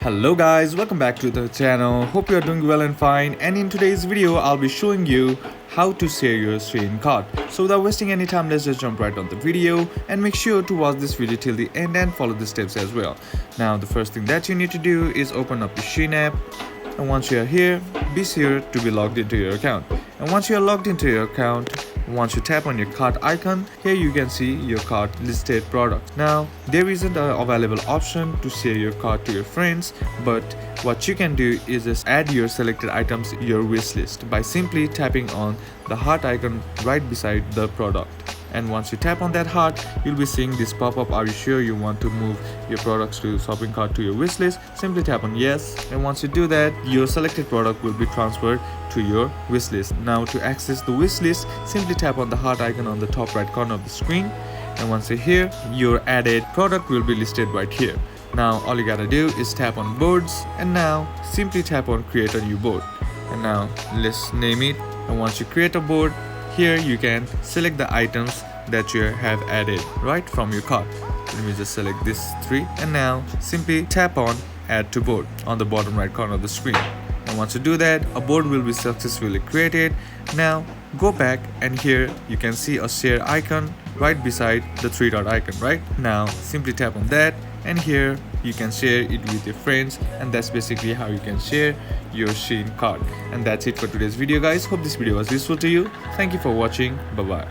Hello guys, welcome back to the channel. Hope you are doing well and fine, and in today's video I'll be showing you how to share your Shein cart. So without wasting any time, let's just jump right on the video and make sure to watch this video till the end and follow the steps as well. Now the first thing that you need to do is open up your Shein app, and once you are here, be sure to be logged into your account. And once you are logged into your account, once you tap on your cart icon, here you can see your cart listed products. Now there isn't an available option to share your cart to your friends, but what you can do is just add your selected items to your wish list by simply tapping on the heart icon right beside the product. And once you tap on that heart, you'll be seeing this pop-up. Are you sure you want to move your products to shopping cart to your wish list? Simply tap on yes, and once you do that, your selected product will be transferred to your wish list. Now to access the wish list, simply tap on the heart icon on the top right corner of the screen, and once you're here, your added product will be listed right here. Now all you gotta do is tap on boards, and now simply tap on create a new board, and now let's name it. And once you create a board, here you can select the items that you have added right from your cart. Let me just select these three, and now simply tap on add to board on the bottom right corner of the screen. And once you do that, a board will be successfully created. Now go back, and here you can see a share icon right beside the three dot icon. Right now simply tap on that, and here you can share it with your friends, and that's basically how you can share your Shein cart. And that's it for today's video guys. Hope this video was useful to you. Thank you for watching. Bye bye.